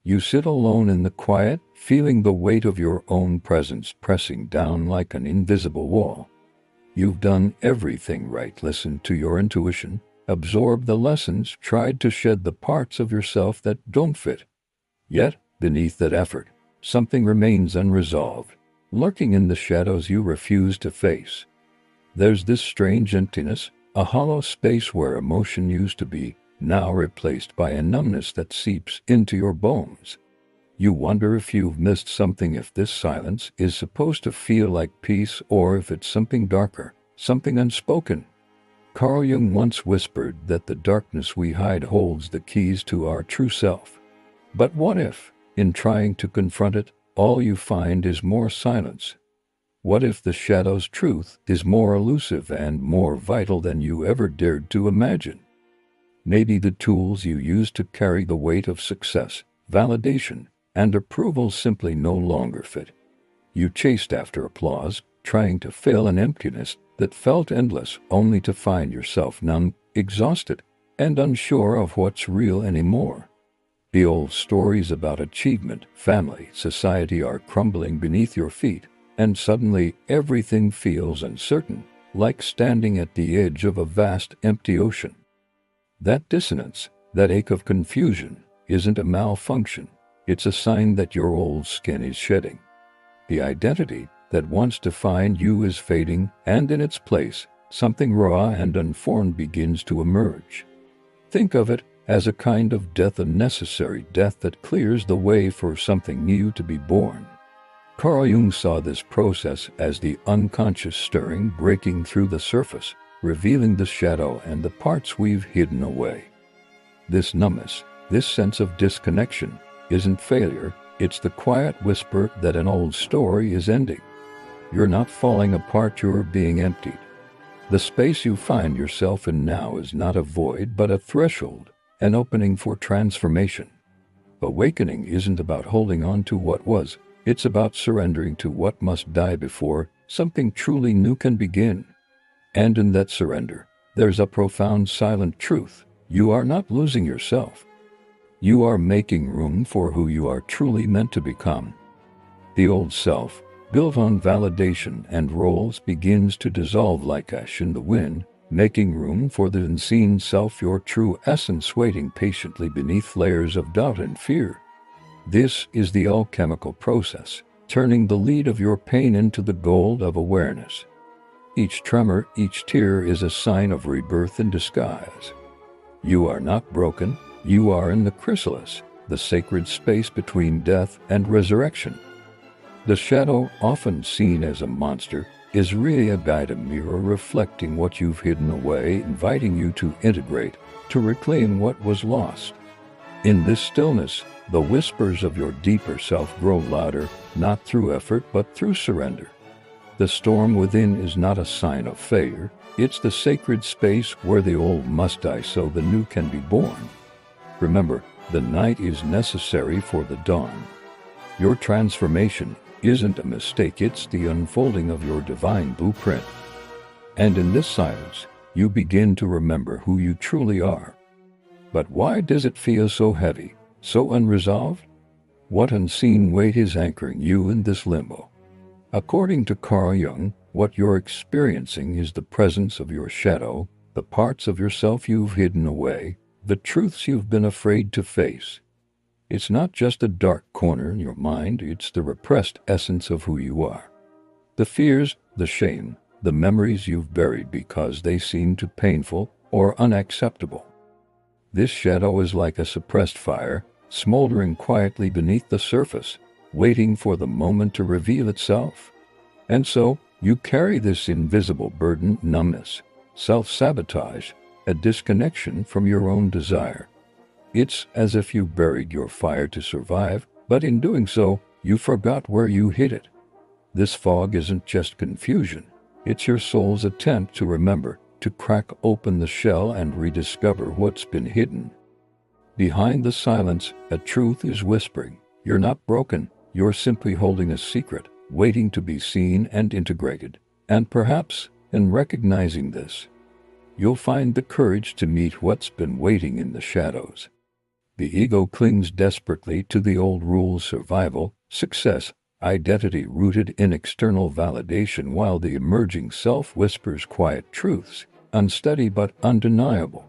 You sit alone in the quiet, feeling the weight of your own presence pressing down like an invisible wall. You've done everything right, listened to your intuition, absorbed the lessons, tried to shed the parts of yourself that don't fit. Yet, beneath that effort, something remains unresolved, lurking in the shadows you refuse to face. There's this strange emptiness, a hollow space where emotion used to be, now replaced by a numbness that seeps into your bones. You wonder if you've missed something, if this silence is supposed to feel like peace, or if it's something darker, something unspoken. Carl Jung once whispered that the darkness we hide holds the keys to our true self. But what if, in trying to confront it, all you find is more silence? What if the shadow's truth is more elusive and more vital than you ever dared to imagine? Maybe the tools you used to carry the weight of success, validation, and approval simply no longer fit. You chased after applause, trying to fill an emptiness that felt endless, only to find yourself numb, exhausted, and unsure of what's real anymore. The old stories about achievement, family, society are crumbling beneath your feet, and suddenly everything feels uncertain, like standing at the edge of a vast, empty ocean. That dissonance, that ache of confusion, isn't a malfunction. It's a sign that your old skin is shedding. The identity that once defined you is fading, and in its place, something raw and unformed begins to emerge. Think of it as a kind of death, a necessary death that clears the way for something new to be born. Carl Jung saw this process as the unconscious stirring breaking through the surface, revealing the shadow and the parts we've hidden away. This numbness, this sense of disconnection, isn't failure, it's the quiet whisper that an old story is ending. You're not falling apart, you're being emptied. The space you find yourself in now is not a void but a threshold, an opening for transformation. Awakening isn't about holding on to what was, it's about surrendering to what must die before something truly new can begin. And in that surrender, there's a profound silent truth. You are not losing yourself. You are making room for who you are truly meant to become. The old self, built on validation and roles, begins to dissolve like ash in the wind, making room for the unseen self, your true essence, waiting patiently beneath layers of doubt and fear. This is the alchemical process, turning the lead of your pain into the gold of awareness. Each tremor, each tear is a sign of rebirth in disguise. You are not broken, you are in the chrysalis, the sacred space between death and resurrection. The shadow, often seen as a monster, is really a guide, a mirror reflecting what you've hidden away, inviting you to integrate, to reclaim what was lost. In this stillness, the whispers of your deeper self grow louder, not through effort but through surrender. The storm within is not a sign of failure, it's the sacred space where the old must die so the new can be born. Remember, the night is necessary for the dawn. Your transformation isn't a mistake, it's the unfolding of your divine blueprint. And in this silence, you begin to remember who you truly are. But why does it feel so heavy, so unresolved? What unseen weight is anchoring you in this limbo? According to Carl Jung, what you're experiencing is the presence of your shadow, the parts of yourself you've hidden away, the truths you've been afraid to face. It's not just a dark corner in your mind, it's the repressed essence of who you are. The fears, the shame, the memories you've buried because they seem too painful or unacceptable. This shadow is like a suppressed fire, smoldering quietly beneath the surface, waiting for the moment to reveal itself. And so, you carry this invisible burden: numbness, self-sabotage, a disconnection from your own desire. It's as if you buried your fire to survive, but in doing so, you forgot where you hid it. This fog isn't just confusion, it's your soul's attempt to remember, to crack open the shell and rediscover what's been hidden. Behind the silence, a truth is whispering. You're not broken, you're simply holding a secret, waiting to be seen and integrated. And perhaps, in recognizing this, you'll find the courage to meet what's been waiting in the shadows. The ego clings desperately to the old rules: survival, success, identity rooted in external validation, while the emerging self whispers quiet truths, unsteady but undeniable.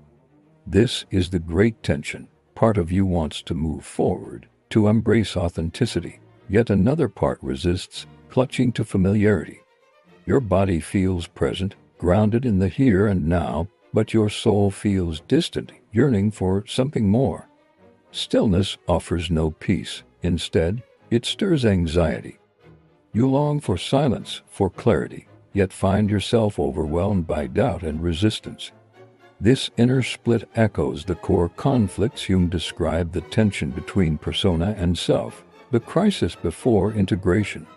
This is the great tension. Part of you wants to move forward, to embrace authenticity, yet another part resists, clutching to familiarity. Your body feels present, grounded in the here and now, but your soul feels distant, yearning for something more. Stillness offers no peace. Instead, it stirs anxiety. You long for silence, for clarity, yet find yourself overwhelmed by doubt and resistance. This inner split echoes the core conflicts Jung described: the tension between persona and self, the crisis before integration.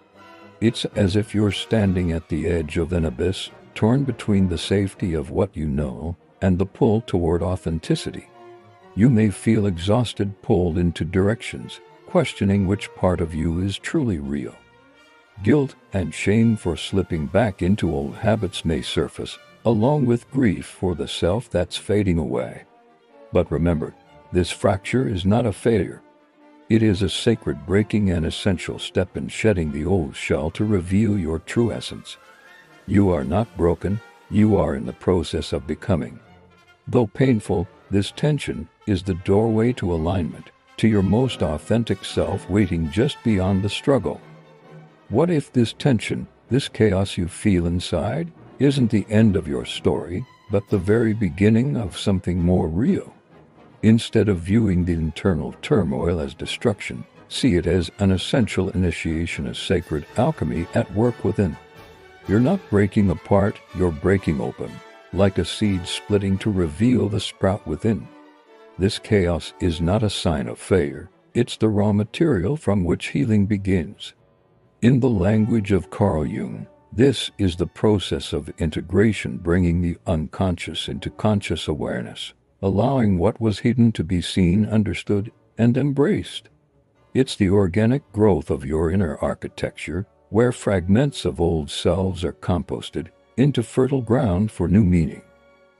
It's as if you're standing at the edge of an abyss, torn between the safety of what you know and the pull toward authenticity. You may feel exhausted, pulled into directions, questioning which part of you is truly real. Guilt and shame for slipping back into old habits may surface, along with grief for the self that's fading away. But remember, this fracture is not a failure. It is a sacred breaking, an essential step in shedding the old shell to reveal your true essence. You are not broken, you are in the process of becoming. Though painful, this tension is the doorway to alignment, to your most authentic self waiting just beyond the struggle. What if this tension, this chaos you feel inside, isn't the end of your story, but the very beginning of something more real? Instead of viewing the internal turmoil as destruction, see it as an essential initiation, a sacred alchemy at work within. You're not breaking apart, you're breaking open, like a seed splitting to reveal the sprout within. This chaos is not a sign of failure, it's the raw material from which healing begins. In the language of Carl Jung, this is the process of integration, bringing the unconscious into conscious awareness, allowing what was hidden to be seen, understood, and embraced. It's the organic growth of your inner architecture, where fragments of old selves are composted into fertile ground for new meaning.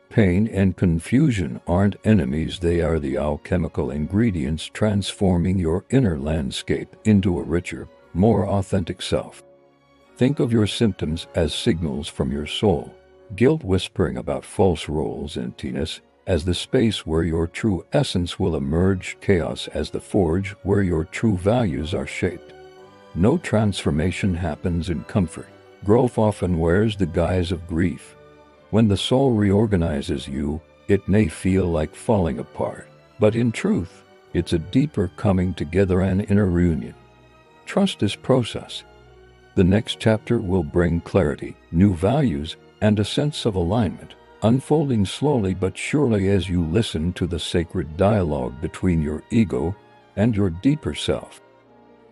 Pain and confusion aren't enemies, they are the alchemical ingredients transforming your inner landscape into a richer, more authentic self. Think of your symptoms as signals from your soul: guilt whispering about false roles, emptiness as the space where your true essence will emerge, chaos as the forge where your true values are shaped. No transformation happens in comfort. Growth often wears the guise of grief. When the soul reorganizes you, it may feel like falling apart, but in truth, it's a deeper coming together, an inner reunion. Trust this process. The next chapter will bring clarity, new values, and a sense of alignment, unfolding slowly but surely as you listen to the sacred dialogue between your ego and your deeper self.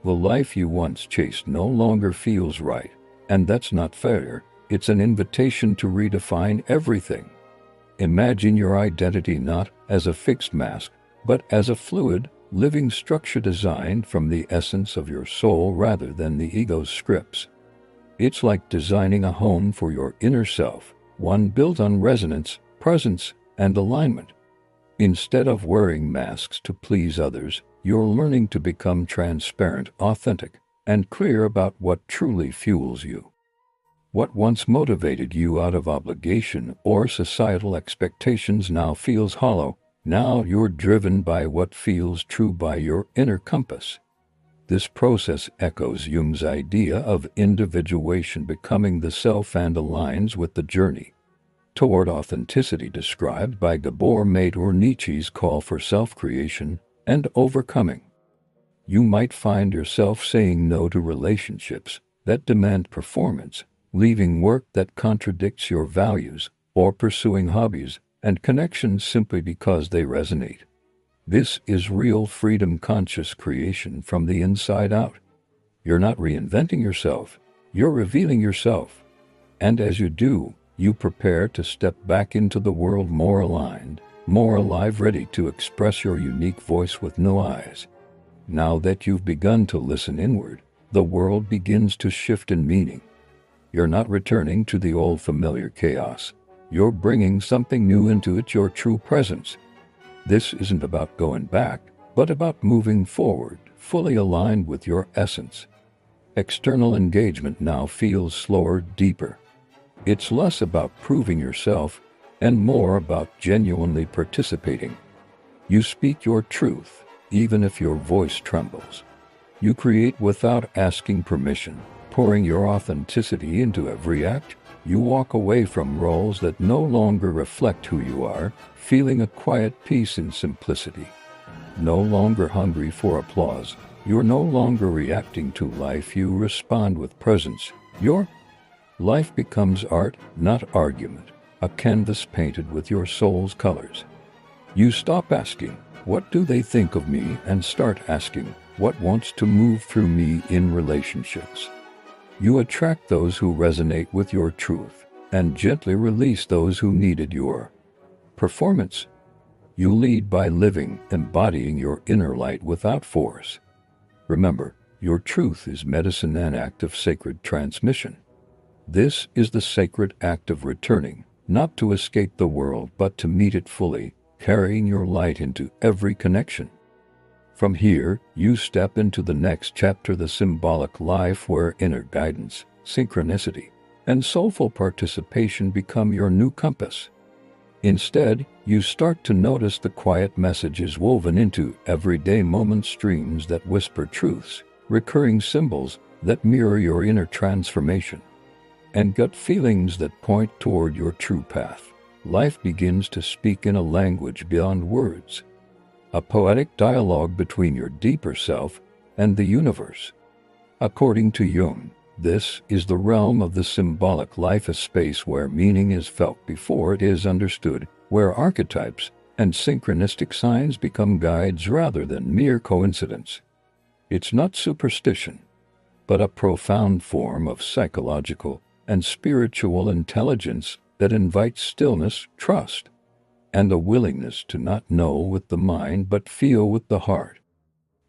The life you once chased no longer feels right, and that's not failure, it's an invitation to redefine everything. Imagine your identity not as a fixed mask, but as a fluid, living structure designed from the essence of your soul rather than the ego's scripts. It's like designing a home for your inner self, one built on resonance, presence, and alignment. Instead of wearing masks to please others, you're learning to become transparent, authentic, and clear about what truly fuels you. What once motivated you out of obligation or societal expectations now feels hollow. Now you're driven by what feels true, by your inner compass. This process echoes Jung's idea of individuation, becoming the self, and aligns with the journey toward authenticity described by Gabor Mate, or Nietzsche's call for self-creation and overcoming. You might find yourself saying no to relationships that demand performance, leaving work that contradicts your values, or pursuing hobbies and connections simply because they resonate. This is real freedom, conscious creation from the inside out. You're not reinventing yourself, you're revealing yourself. And as you do, you prepare to step back into the world more aligned, more alive, ready to express your unique voice with no eyes. Now that you've begun to listen inward, the world begins to shift in meaning. You're not returning to the old familiar chaos. You're bringing something new into it, your true presence. This isn't about going back, but about moving forward, fully aligned with your essence. External engagement now feels slower, deeper. It's less about proving yourself and more about genuinely participating. You speak your truth, even if your voice trembles. You create without asking permission, pouring your authenticity into every act. You walk away from roles that no longer reflect who you are, feeling a quiet peace in simplicity. No longer hungry for applause. You're no longer reacting to life, you respond with presence. Your life becomes art, not argument, a canvas painted with your soul's colors. You stop asking, "What do they think of me?" and start asking, "What wants to move through me in relationships?" You attract those who resonate with your truth and gently release those who needed your performance. You lead by living, embodying your inner light without force. Remember, your truth is medicine, an act of sacred transmission. This is the sacred act of returning, not to escape the world, but to meet it fully, carrying your light into every connection. From here, you step into the next chapter, the symbolic life, where inner guidance, synchronicity, and soulful participation become your new compass. Instead, you start to notice the quiet messages woven into everyday moments, streams that whisper truths, recurring symbols that mirror your inner transformation, and gut feelings that point toward your true path. Life begins to speak in a language beyond words, a poetic dialogue between your deeper self and the universe. According to Jung, this is the realm of the symbolic life, a space where meaning is felt before it is understood, where archetypes and synchronistic signs become guides rather than mere coincidence. It's not superstition, but a profound form of psychological and spiritual intelligence that invites stillness, trust, and a willingness to not know with the mind but feel with the heart.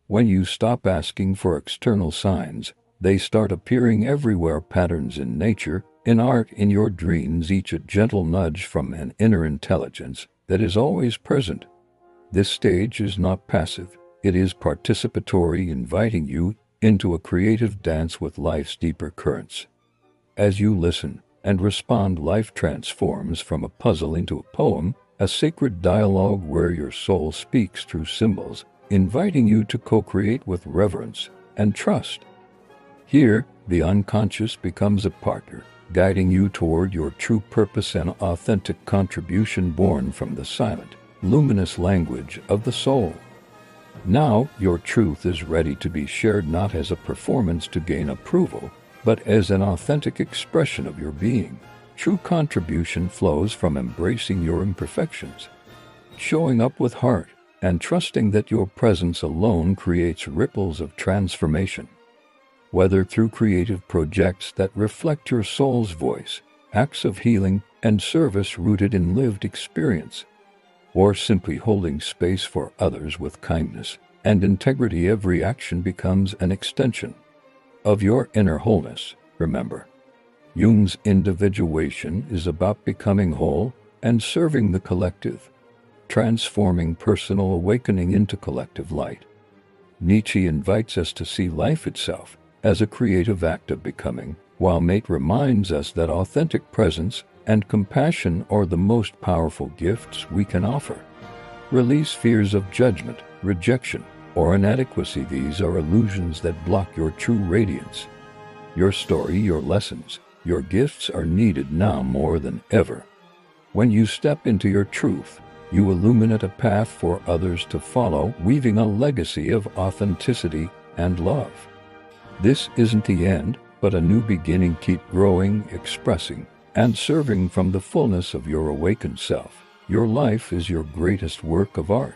When you stop asking for external signs, they start appearing everywhere: patterns in nature, in art, in your dreams, each a gentle nudge from an inner intelligence that is always present. This stage is not passive, it is participatory, inviting you into a creative dance with life's deeper currents. As you listen and respond, life transforms from a puzzle into a poem, a sacred dialogue where your soul speaks through symbols, inviting you to co-create with reverence and trust. Here, the unconscious becomes a partner, guiding you toward your true purpose, an authentic contribution born from the silent, luminous language of the soul. Now, your truth is ready to be shared, not as a performance to gain approval, but as an authentic expression of your being. True contribution flows from embracing your imperfections, showing up with heart, and trusting that your presence alone creates ripples of transformation. Whether through creative projects that reflect your soul's voice, acts of healing and service rooted in lived experience, or simply holding space for others with kindness and integrity, every action becomes an extension of your inner wholeness. Remember, Jung's individuation is about becoming whole and serving the collective, transforming personal awakening into collective light. Nietzsche invites us to see life itself as a creative act of becoming, while Mate reminds us that authentic presence and compassion are the most powerful gifts we can offer. Release fears of judgment, rejection, or inadequacy. These are illusions that block your true radiance. Your story, your lessons, your gifts are needed now more than ever. When you step into your truth, you illuminate a path for others to follow, weaving a legacy of authenticity and love. This isn't the end, but a new beginning. Keep growing, expressing, and serving from the fullness of your awakened self. Your life is your greatest work of art.